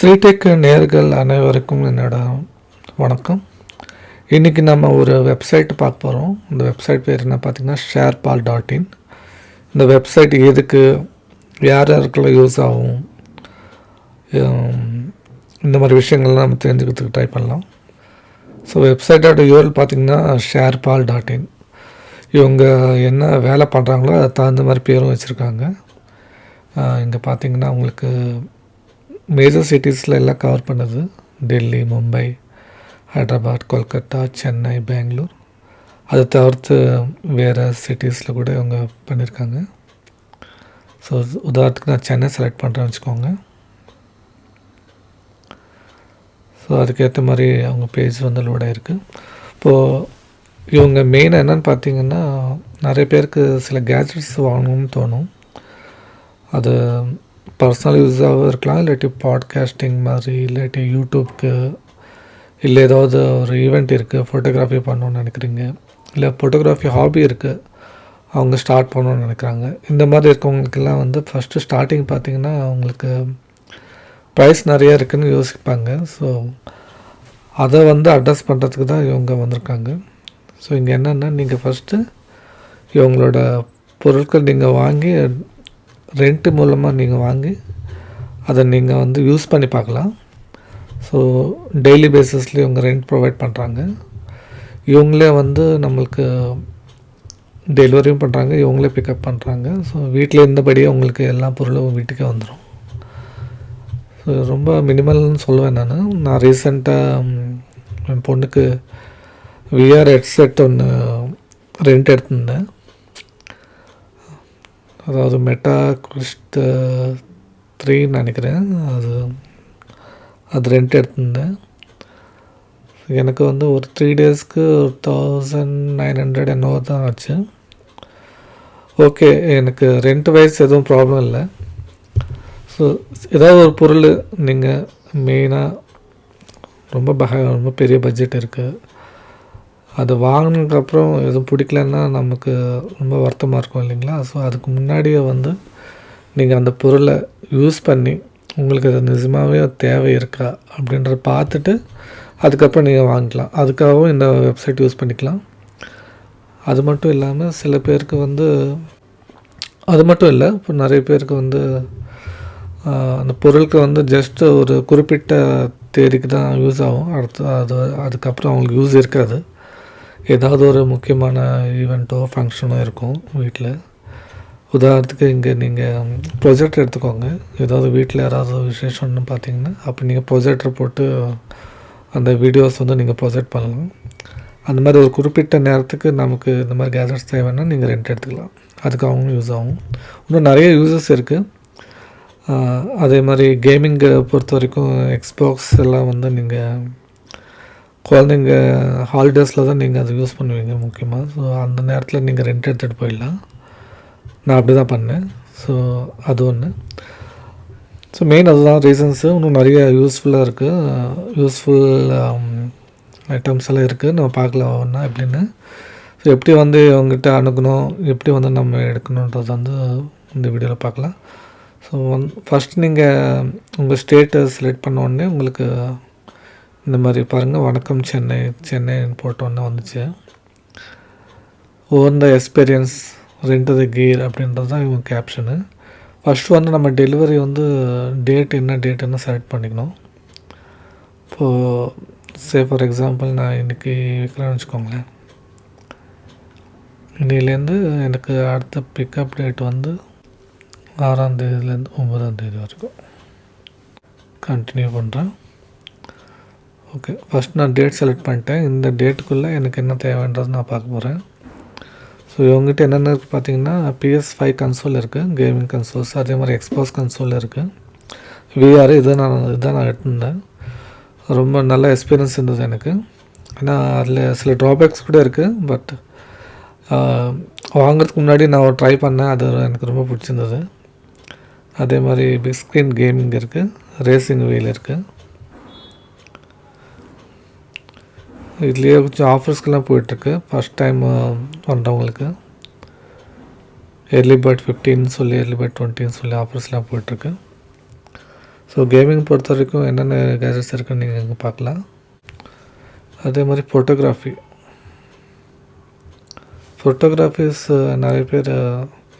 ஸ்ரீடெக் நேயர்கள் அனைவருக்கும் என்னோட வணக்கம். இன்றைக்கி நம்ம ஒரு வெப்சைட் பார்க்க போகிறோம். இந்த வெப்சைட் பேர் என்ன பார்த்திங்கன்னா sharePal.in. இந்த வெப்சைட் எதுக்கு யார் யாருக்கெல்லாம் யூஸ் ஆகும், இந்த மாதிரி விஷயங்கள்லாம் நம்ம தெரிஞ்சுக்கிறதுக்கு ட்ரை பண்ணலாம். ஸோ வெப்சைட்டோட யூஆர்எல் பார்த்திங்கன்னா sharePal.in. இவங்க என்ன வேலை பண்ணுறாங்களோ அதை தகுந்த மாதிரி பேரும் வச்சுருக்காங்க. இங்கே பார்த்திங்கன்னா உங்களுக்கு மேஜர் சிட்டிஸில் எல்லாம் கவர் பண்ணுது. டெல்லி, மும்பை, ஹைதராபாத், கொல்கத்தா, சென்னை, பெங்களூர். அதை தவிர்த்து வேறு சிட்டிஸில் கூட இவங்க பண்ணியிருக்காங்க. ஸோ உதாரணத்துக்கு நான் சென்னை செலக்ட் பண்ணுறேன்னு வச்சுக்கோங்க. ஸோ அதுக்கேற்ற மாதிரி அவங்க பேஜ் வந்து லோட் ஆகிருக்கு. இப்போது இவங்க மெயினாக என்னென்னு பார்த்தீங்கன்னா, நிறைய பேருக்கு சில கேஜெட்ஸ் வாங்கணும்னு தோணும். அது பர்சனல் யூஸாகவும் இருக்கலாம், இல்லாட்டி பாட்காஸ்டிங் மாதிரி, இல்லாட்டி யூடியூப்க்கு, இல்லை ஏதாவது ஒரு ஈவெண்ட் இருக்குது ஃபோட்டோகிராஃபி பண்ணணுன்னு நினைக்கிறீங்க, இல்லை ஃபோட்டோகிராஃபி ஹாபி இருக்குது அவங்க ஸ்டார்ட் பண்ணணுன்னு நினைக்கிறாங்க. இந்த மாதிரி இருக்கவங்களுக்கெல்லாம் வந்து ஃபஸ்ட்டு ஸ்டார்டிங் பார்த்திங்கன்னா அவங்களுக்கு ப்ரைஸ் நிறையா இருக்குதுன்னு யோசிப்பாங்க. ஸோ அதை வந்து அட்ரஸ் பண்ணுறதுக்கு தான் இவங்க வந்திருக்காங்க. ஸோ இங்கே என்னென்னா, நீங்கள் ஃபஸ்ட்டு இவங்களோட பொருட்கள் நீங்கள் வாங்கி ரெண்ட்டு மூலமாக நீங்கள் வாங்கி அதை நீங்கள் வந்து யூஸ் பண்ணி பார்க்கலாம். ஸோ டெய்லி பேஸஸ்லேயே இவங்க ரெண்ட் ப்ரொவைட் பண்ணுறாங்க. இவங்களே வந்து நம்மளுக்கு டெலிவரியும் பண்ணுறாங்க, இவங்களே பிக்கப் பண்ணுறாங்க. ஸோ வீட்டில் இருந்தபடியே உங்களுக்கு எல்லா பொருளும் வீட்டுக்கே வந்துடும். ஸோ ரொம்ப மினிமல்னு சொல்லுவேன். நான் ரீசெண்டாக என் பொண்ணுக்கு விஆர் ஹெட்செட் ஒன்று ரெண்ட் எடுத்திருந்தேன். அதாவது மெட்டா குவிஸ்ட் 3 நினைக்கிறேன். அது ரெண்ட் எடுத்திருந்தேன். எனக்கு வந்து ஒரு 3 டேஸ்க்கு 1900 என்னவோ தான் ஆச்சு. ஓகே, எனக்கு ரெண்ட் வைஸ் எதுவும் ப்ராப்ளம் இல்லை. ஸோ ஏதாவது ஒரு பொருள் நீங்கள் மெயினாக ரொம்ப பெரிய பட்ஜெட் இருக்குது, அதை வாங்கினதுக்கப்புறம் எதுவும் பிடிக்கலன்னா நமக்கு ரொம்ப வருத்தமாக இருக்கும் இல்லைங்களா? ஸோ அதுக்கு முன்னாடியே வந்து நீங்கள் அந்த பொருளை யூஸ் பண்ணி உங்களுக்கு அது நிஜமாகவே தேவை இருக்கா அப்படின்றத பார்த்துட்டு அதுக்கப்புறம் நீங்கள் வாங்கிக்கலாம். அதுக்காகவும் இந்த வெப்சைட் யூஸ் பண்ணிக்கலாம். அது மட்டும் இல்லாமல் சில பேருக்கு வந்து அது மட்டும் இல்லை, இப்போ நிறைய பேருக்கு வந்து அந்த பொருளுக்கு வந்து ஜஸ்ட்டு ஒரு குறிப்பிட்ட தேதிக்கு தான் யூஸ் ஆகும். அதுக்கப்புறம் அவங்களுக்கு யூஸ் இருக்காது. ஏதாவது ஒரு முக்கியமான ஈவெண்ட்டோ ஃபங்க்ஷனோ இருக்கும் வீட்டில். உதாரணத்துக்கு இங்கே நீங்கள் ப்ரொஜெக்டர் எடுத்துக்கோங்க. ஏதாவது வீட்டில் யாராவது விசேஷம்னு பார்த்தீங்கன்னா அப்போ நீங்கள் ப்ரொஜெக்டர் போட்டு அந்த வீடியோஸ் வந்து நீங்கள் ப்ரொஜெக்ட் பண்ணலாம். அந்த மாதிரி ஒரு குறிப்பிட்ட நேரத்துக்கு நமக்கு இந்த மாதிரி கேஜெட்ஸ் தேவைன்னா நீங்கள் ரெண்ட் எடுத்துக்கலாம். அதுக்கு அவங்களும் யூஸ் ஆகும். இன்னும் நிறைய யூசஸ் இருக்குது. அதே மாதிரி கேமிங்கை பொறுத்த வரைக்கும் எக்ஸ்பாக்ஸ் எல்லாம் வந்து நீங்கள் குழந்தைங்க ஹாலிடேஸில் தான் நீங்கள் அதை யூஸ் பண்ணுவீங்க முக்கியமாக. ஸோ அந்த நேரத்தில் நீங்கள் ரெண்ட் எடுத்துகிட்டு போயிடலாம். நான் அப்படி தான் பண்ணேன். ஸோ அது ஒன்று. ஸோ மெயின் அதுதான் ரீசன்ஸு. இன்னும் நிறைய யூஸ்ஃபுல்லாக இருக்குது, யூஸ்ஃபுல் ஐட்டம்ஸ் எல்லாம் இருக்குது. நம்ம பார்க்கலாம் ஒன்றா எப்படின்னு. ஸோ எப்படி வந்து அவங்ககிட்ட அணுகணும், எப்படி வந்து நம்ம எடுக்கணுன்றது வந்து இந்த வீடியோவில் பார்க்கலாம். ஸோ ஃபஸ்ட் நீங்கள் உங்கள் ஸ்டேட்டை செலக்ட் பண்ண உடனே உங்களுக்கு இந்த மாதிரி பாருங்கள், வணக்கம் சென்னைன்னு போட்டோன்னே வந்துச்சு. ஓன் த எக்ஸ்பீரியன்ஸ் ரெண்ட் த கீர் அப்படின்றது தான் இவங்க கேப்ஷனு. ஃபஸ்ட்டு வந்து நம்ம டெலிவரி வந்து என்ன டேட்டுன்னு செலக்ட் பண்ணிக்கணும். இப்போது ஃபார் எக்ஸாம்பிள் நான் இன்றைக்கி வைக்கிறேன்னு வச்சுக்கோங்களேன். இன்னிலேருந்து எனக்கு அடுத்த பிக்கப் டேட் வந்து 6ஆம் தேதியிலேருந்து 9ஆம் தேதி வரைக்கும் கண்டினியூ பண்ணுறேன். ஓகே, ஃபஸ்ட் நான் டேட் செலக்ட் பண்ணிட்டேன். இந்த டேட்டுக்குள்ளே எனக்கு என்ன தேவைன்றது நான் பார்க்க போகிறேன். ஸோ இவங்ககிட்ட என்னென்ன இருக்குது பார்த்தீங்கன்னா, PS5 கன்சோல் இருக்குது, கேமிங் கன்சோல்ஸ். அதே மாதிரி எக்ஸ்பாக்ஸ் கன்சோல் இருக்குது, விஆர். இதுதான் நான் எடுத்திருந்தேன். ரொம்ப நல்ல எக்ஸ்பீரியன்ஸ் இருந்தது எனக்கு. ஏன்னா அதில் சில ட்ராபேக்ஸ் கூட இருக்குது. பட் வாங்கிறதுக்கு முன்னாடி நான் ட்ரை பண்ணேன், அது எனக்கு ரொம்ப பிடிச்சிருந்தது. அதே மாதிரி பிக் ஸ்க்ரீன் கேமிங் இருக்குது, ரேசிங் வீல் இருக்குது. இதுலேயே கொஞ்சம் ஆஃபர்ஸ்க்கெல்லாம் போயிட்டுருக்கு. ஃபஸ்ட் டைம் பண்ணுறவங்களுக்கு early bird 15 சொல்லி early bird 20 சொல்லி ஆஃபர்ஸ்லாம் போயிட்டுருக்கு. ஸோ கேமிங் பொறுத்த வரைக்கும் என்னென்ன கேஜெட்ஸ் இருக்குன்னு நீங்கள் இங்கே பார்க்கலாம். அதே மாதிரி ஃபோட்டோகிராஃபிஸ் நிறைய பேர்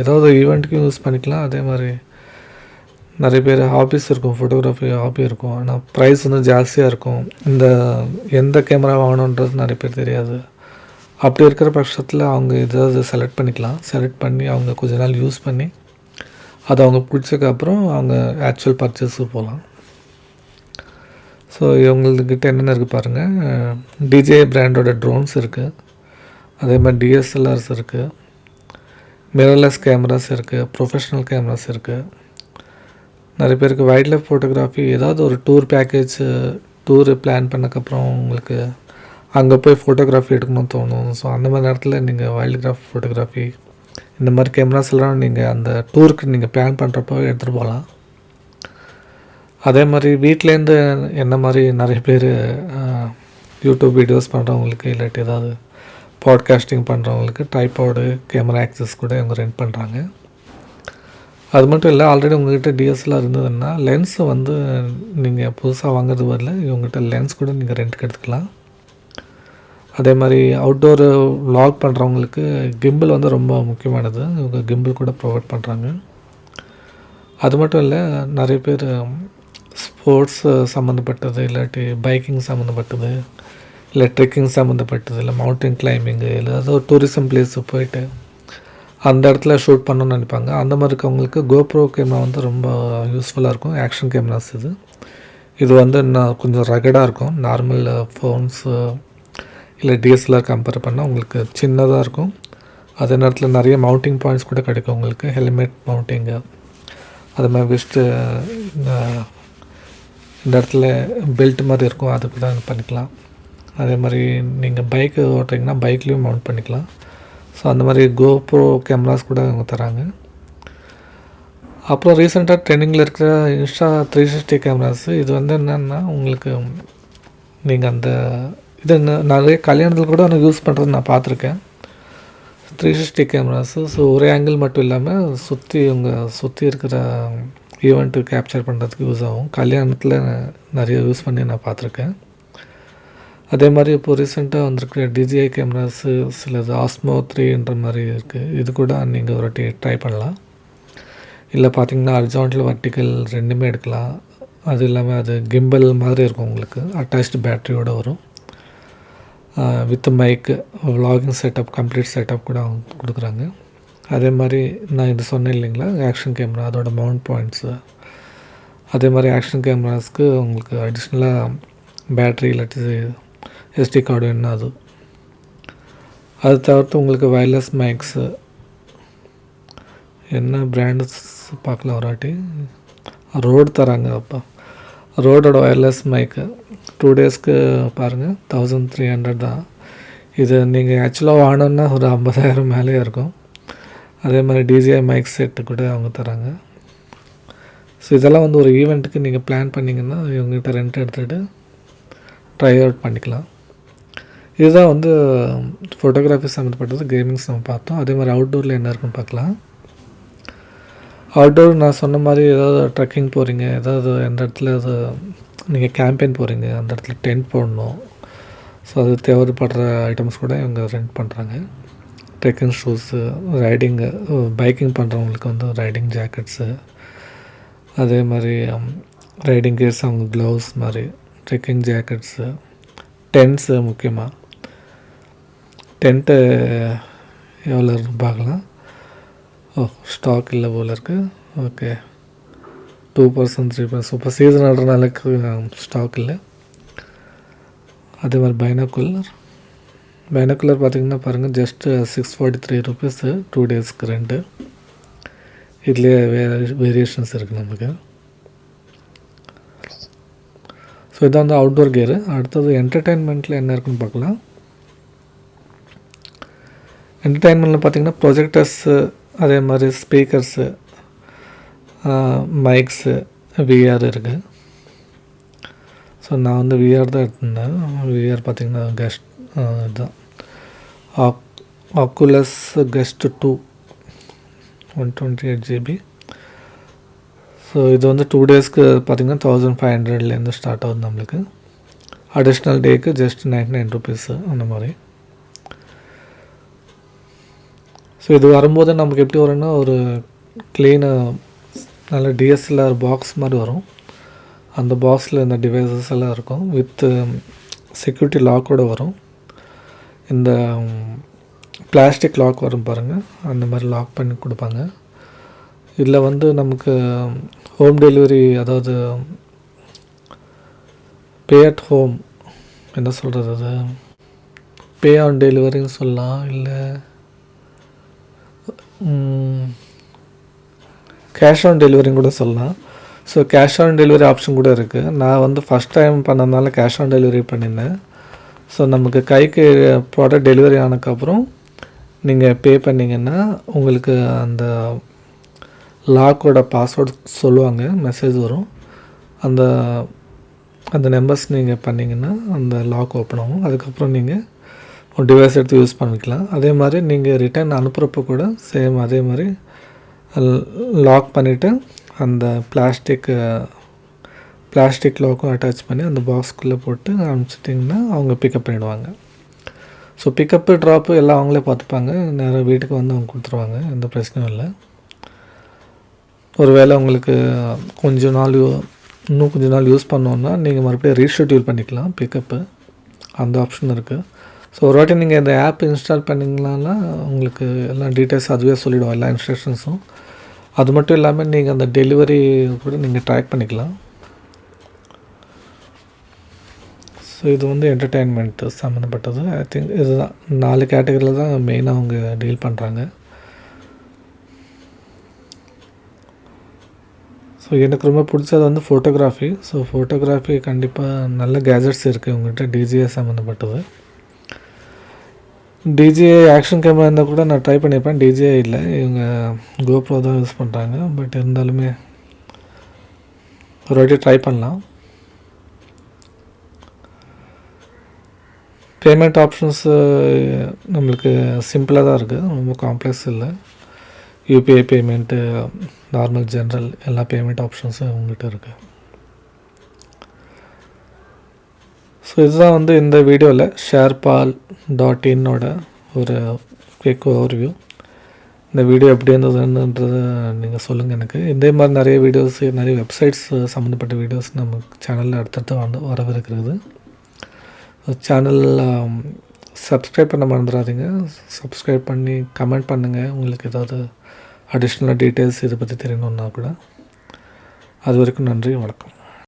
ஏதாவது ஈவெண்ட்டுக்கும் யூஸ் பண்ணிக்கலாம். அதே மாதிரி நிறைய பேர் ஹாபிஸ் இருக்கும், ஃபோட்டோகிராஃபி ஹாபி இருக்கும். ஆனால் ப்ரைஸ் வந்து ஜாஸ்தியாக இருக்கும். எந்த கேமரா வாங்கணுன்றது நிறைய பேர் தெரியாது. அப்படி இருக்கிற பட்சத்தில் அவங்க ஏதாவது செலக்ட் பண்ணிக்கலாம். செலக்ட் பண்ணி அவங்க கொஞ்ச நாள் யூஸ் பண்ணி அது அவங்க பிடிச்சதுக்கப்புறம் அவங்க ஆக்சுவல் பர்ச்சேஸுக்கு போகலாம். ஸோ இவங்கக்கிட்ட என்னென்ன இருக்குது பாருங்கள். DJI பிராண்டோட ட்ரோன்ஸ் இருக்குது. அதே மாதிரி DSLRs இருக்குது, மிரர்லெஸ் கேமராஸ் இருக்குது, ப்ரொஃபஷ்னல் கேமராஸ் இருக்குது. நிறைய பேருக்கு வைல்ட் லைஃப் ஃபோட்டோகிராஃபி ஏதாவது ஒரு டூர் பிளான் பண்ணக்கப்புறம் உங்களுக்கு அங்கே போய் ஃபோட்டோகிராஃபி எடுக்கணும்னு தோணும். ஸோ அந்த மாதிரி நேரத்தில் நீங்கள் வைல்ட் ஃபோட்டோகிராஃபி இந்த மாதிரி கேமராஸ் எல்லாம் நீங்கள் அந்த டூருக்கு நீங்கள் பிளான் பண்ணுறப்போ எடுத்துகிட்டு போகலாம். அதே மாதிரி வீட்டிலேருந்து என்ன மாதிரி நிறைய பேர் யூடியூப் வீடியோஸ் பண்ணுறவங்களுக்கு இல்லாட்டி ஏதாவது பாட்காஸ்டிங் பண்ணுறவங்களுக்கு ட்ரைபாடு கேமரா ஆக்சஸ் கூட இவங்க ரெண்ட் பண்ணுறாங்க. அது மட்டும் இல்லை, ஆல்ரெடி உங்கள்கிட்ட DSLR இருந்ததுன்னா லென்ஸை வந்து நீங்கள் புதுசாக வாங்குறது பதில் இவங்ககிட்ட லென்ஸ் கூட நீங்கள் ரெண்ட்டுக்கு எடுத்துக்கலாம். அதே மாதிரி அவுட்டோர் வ்ளாக் பண்ணுறவங்களுக்கு கிம்பிள் வந்து ரொம்ப முக்கியமானது. இவங்க கிம்பிள் கூட ப்ரொவைட் பண்ணுறாங்க. அது மட்டும் இல்லை, நிறைய பேர் ஸ்போர்ட்ஸ் சம்மந்தப்பட்டது இல்லாட்டி பைக்கிங் சம்மந்தப்பட்டது இல்லை ட்ரெக்கிங் சம்மந்தப்பட்டது இல்லை மவுண்டன் கிளைம்பிங்கு இல்லை ஏதாவது ஒரு டூரிசம் பிளேஸுக்கு போயிட்டு அந்த இடத்துல ஷூட் பண்ணணும்னு நினைப்பாங்க. அந்த மாதிரி இருக்கவங்களுக்கு கோப்ரோ கேமரா வந்து ரொம்ப யூஸ்ஃபுல்லாக இருக்கும். ஆக்ஷன் கேமராஸ் இது வந்து கொஞ்சம் ரகடாக இருக்கும். நார்மல் ஃபோன்ஸு இல்லை DSLR கம்பேர் பண்ணால் உங்களுக்கு சின்னதாக இருக்கும். அதே நேரத்தில் நிறைய மவுண்டிங் பாயிண்ட்ஸ் கூட கிடைக்கும் உங்களுக்கு. ஹெல்மெட் மவுண்டிங்கு, அது மாதிரி வெஸ்ட்டு இந்த இடத்துல பெல்ட் மாதிரி இருக்கும், அது கூட பண்ணிக்கலாம். அதே மாதிரி நீங்கள் பைக்கு ஓட்டுறீங்கன்னா பைக்லேயும் மவுண்ட் பண்ணிக்கலாம். ஸோ அந்த மாதிரி கோப்ரோ கேமராஸ் கூட அவங்க தராங்க. அப்புறம் ரீசெண்டாக ட்ரெண்டிங்கில் இருக்கிற இன்ஸ்டா 360 கேமராஸ். இது வந்து என்னென்னா உங்களுக்கு நீங்கள் இது நிறைய கல்யாணத்தில் கூட நான் யூஸ் பண்ணுறது நான் பார்த்துருக்கேன். 360 கேமராஸு. ஸோ ஒரே ஆங்கிள் மட்டும் இல்லாமல் சுற்றி இருக்கிற ஈவெண்ட்டு கேப்சர் பண்ணுறதுக்கு யூஸ் ஆகும். கல்யாணத்தில் நிறைய யூஸ் பண்ணி நான் பார்த்துருக்கேன். அதே மாதிரி இப்போ ரீசெண்டாக வந்திருக்கிற DJI கேமராஸு சிலது ஆஸ்மோ 3ன்ற மாதிரி இருக்குது. இது கூட நீங்கள் ஒரு வாட்டி ட்ரை பண்ணலாம். இல்லை பார்த்திங்கன்னா ஹரிசாண்டல் வர்டிக்கல் ரெண்டுமே எடுக்கலாம். அது இல்லாமல் அது கிம்பல் மாதிரி இருக்கும், உங்களுக்கு அட்டாச்டு பேட்டரியோடு வரும். With mic, vlogging setup, complete setup கூட அவங்க கொடுக்குறாங்க. அதே மாதிரி நான் இது சொன்னேன் இல்லைங்களா, ஆக்ஷன் கேமரா, அதோட மவுண்ட் பாயிண்ட்ஸு. அதே மாதிரி ஆக்ஷன் கேமராஸ்க்கு உங்களுக்கு அடிஷ்னலாக பேட்ரி இல்லாட்டி SD கார்டு வேணுன்னா அது தவிர்த்து உங்களுக்கு வயர்லெஸ் மைக்ஸு என்ன பிராண்ட்ஸ் பார்க்கலாம் ஒரு வாட்டி. ரோடு தராங்க. ரோடோட வயர்லெஸ் மைக்கு 2 டேஸ்க்கு பாருங்கள் 1300 தான். இது நீங்கள் ஆக்சுவலாக வாங்கணுன்னா ஒரு 50,000 மேலேயே இருக்கும். அதே மாதிரி DJI மைக் செட்டு கூட அவங்க தராங்க. ஸோ இதெல்லாம் வந்து ஒரு ஈவெண்ட்டுக்கு நீங்கள் பிளான் பண்ணிங்கன்னா இவங்ககிட்ட ரெண்ட் எடுத்துகிட்டு ட்ரை அவுட் பண்ணிக்கலாம். இதுதான் வந்து ஃபோட்டோகிராஃபி சம்மந்தப்பட்டது. கேமிங்ஸ் நம்ம பார்த்தோம். அதே மாதிரி அவுட்டோரில் என்ன இருக்குன்னு பார்க்கலாம். அவுட்டோர் நான் சொன்ன மாதிரி ஏதாவது ட்ரெக்கிங் போகிறீங்க, ஏதாவது எந்த இடத்துல நீங்கள் கேம்பெயின் போகிறீங்க, அந்த இடத்துல டென்ட் போடணும். ஸோ அது தேவைப்படுற ஐட்டம்ஸ் கூட இவங்க ரெண்ட் பண்ணுறாங்க. ட்ரெக்கிங் ஷூஸு, பைக்கிங் பண்ணுறவங்களுக்கு வந்து ரைடிங் ஜாக்கெட்ஸு, அதே மாதிரி ரைடிங் கேர்ஸ், அவங்க க்ளவுஸ் மாதிரி, ட்ரெக்கிங் ஜாக்கெட்ஸு, டென்ட்ஸு. முக்கியமாக டென்ட்டு எவ்வளோ இருக்குன்னு பார்க்கலாம். ஸ்டாக் இல்லை போல் இருக்குது. ஓகே, 2%, 3%. இப்போ சீசன் ஆடுறதுனால ஸ்டாக் இல்லை. அதே மாதிரி பைனாக்குலர் பார்த்திங்கன்னா பாருங்கள், ஜஸ்ட்டு 643 ருபீஸு 2 டேஸ்க்கு ரெண்டு. இதுலேயே வேரியேஷன்ஸ் இருக்குது நமக்கு. ஸோ இதான் வந்து அவுட்டோர் கியரு. அடுத்தது என்டர்டெயின்மெண்ட்டில் என்ன இருக்குன்னு பார்க்கலாம். என்டர்டெயின்மெண்ட்டில் பார்த்திங்கன்னா ப்ரொஜெக்டர்ஸு, அதே மாதிரி ஸ்பீக்கர்ஸு, மைக்ஸு, VR இருக்குது. ஸோ நான் வந்து VR தான் எடுத்திருந்தேன். VR பார்த்திங்கன்னா இதுதான் ஆக்குலஸ் கெஸ்ட் 2 128 GB. ஸோ இது வந்து 2 டேஸ்க்கு பார்த்திங்கன்னா 1500 ஸ்டார்ட் ஆகுது நம்மளுக்கு. அடிஷ்னல் டேக்கு ஜஸ்ட் 99 ருபீஸு அந்த மாதிரி. ஸோ இது வரும்போது நமக்கு எப்படி வரும்னா ஒரு க்ளீனாக நல்ல DSLR பாக்ஸ் மாதிரி வரும். அந்த பாக்ஸில் இந்த டிவைசஸ் எல்லாம் இருக்கும். வித் செக்யூரிட்டி லாக்கோடு வரும். இந்த பிளாஸ்டிக் லாக் வரும் பாருங்கள், அந்த மாதிரி லாக் பண்ணி கொடுப்பாங்க. இதில் வந்து நமக்கு ஹோம் டெலிவரி, அதாவது பே அட் ஹோம், என்ன சொல்கிறது, அது பே ஆன் டெலிவரின்னு சொல்லலாம், இல்லை கேஷ் ஆன் டெலிவரின்னு கூட சொல்லலாம். So cash on delivery option கூட இருக்குது. நான் வந்து ஃபஸ்ட் டைம் பண்ணதுனால கேஷ் ஆன் டெலிவரி பண்ணியிருந்தேன். ஸோ நமக்கு கைக்கு ப்ராடக்ட் டெலிவரி ஆனதுக்கப்புறம் நீங்கள் பே பண்ணிங்கன்னா உங்களுக்கு அந்த லாக்கோட பாஸ்வேர்டு சொல்லுவாங்க, மெசேஜ் வரும். அந்த அந்த நம்பர்ஸ் நீங்கள் பண்ணிங்கன்னா அந்த லாக் ஓப்பன் ஆகும். அதுக்கப்புறம் நீங்கள் ஒரு டிவைஸ் எடுத்து யூஸ் பண்ணிக்கலாம். அதே மாதிரி நீங்கள் ரிட்டர்ன் அனுப்புகிறப்ப கூட சேம் அதே மாதிரி லாக் பண்ணிவிட்டு அந்த பிளாஸ்டிக் லாக்கும் அட்டாச் பண்ணி அந்த பாக்ஸ்குள்ளே போட்டு அனுப்பிச்சிட்டிங்கன்னா அவங்க பிக்கப் பண்ணிவிடுவாங்க. ஸோ பிக்கப்பு ட்ராப்பு எல்லாம் அவங்களே பார்த்துப்பாங்க. நேராக வீட்டுக்கு வந்து அவங்க கொடுத்துருவாங்க, எந்த பிரச்சனையும் இல்லை. ஒரு வேளை உங்களுக்கு இன்னும் கொஞ்ச நாள் யூஸ் பண்ணோன்னா நீங்கள் மறுபடியும் ரீஷெட்யூல் பண்ணிக்கலாம் பிக்கப்பு, அந்த ஆப்ஷன் இருக்குது. ஸோ ஒரு வாட்டி நீங்கள் இந்த ஆப் இன்ஸ்டால் பண்ணிங்களான்னா உங்களுக்கு எல்லாம் டீட்டெயில்ஸ் அதுவே சொல்லிவிடும், எல்லா இன்ஸ்ட்ரக்ஷன்ஸும். அது மட்டும் இல்லாமல் நீங்கள் அந்த டெலிவரி கூட நீங்கள் ட்ராக் பண்ணிக்கலாம். ஸோ இது வந்து என்டர்டெயின்மெண்ட் சம்மந்தப்பட்டது. ஐ திங்க் இதுதான் 4 கேட்டகரியில் தான் மெயினாக அவங்க டீல் பண்ணுறாங்க. ஸோ எனக்கு ரொம்ப பிடிச்சது வந்து ஃபோட்டோகிராஃபி. ஸோ ஃபோட்டோகிராஃபி கண்டிப்பாக நல்ல கேஜெட்ஸ் இருக்குது உங்கள்கிட்ட, DJI சம்மந்தப்பட்டது. DJI ஆக்ஷன் கேமரா இருந்தால் கூட நான் ட்ரை பண்ணியிருப்பேன். DJI இல்லை, இவங்க GoPro தான் யூஸ் பண்ணுறாங்க. பட் இருந்தாலுமே ஒரு வாட்டி ட்ரை பண்ணலாம். பேமெண்ட் ஆப்ஷன்ஸு நம்மளுக்கு சிம்பிளாக தான் இருக்குது, ரொம்ப காம்ப்ளெக்ஸ் இல்லை. UPI பேமெண்ட்டு, நார்மல் ஜென்ரல் எல்லா பேமெண்ட் ஆப்ஷன்ஸும் உங்கள்கிட்ட இருக்குது. ஸோ இதுதான் வந்து இந்த வீடியோவில் sharepaal.in ஒரு குயிக் ஓவர்வியூ. இந்த வீடியோ எப்படி இருந்ததுன்றதை நீங்கள் சொல்லுங்கள் எனக்கு. இதே மாதிரி நிறைய வீடியோஸ், நிறைய வெப்சைட்ஸ் சம்மந்தப்பட்ட வீடியோஸ் நம்ம சேனலில் அடுத்தடுத்து வரவிருக்கிறது. சேனலில் சப்ஸ்கிரைப் பண்ண மறந்துடாதீங்க. சப்ஸ்கிரைப் பண்ணி கமெண்ட் பண்ணுங்கள், உங்களுக்கு ஏதாவது அடிஷ்னலாக டீட்டெயில்ஸ் இதை பற்றி தெரியணுன்னா கூட. அது வரைக்கும் நன்றி, வணக்கம்.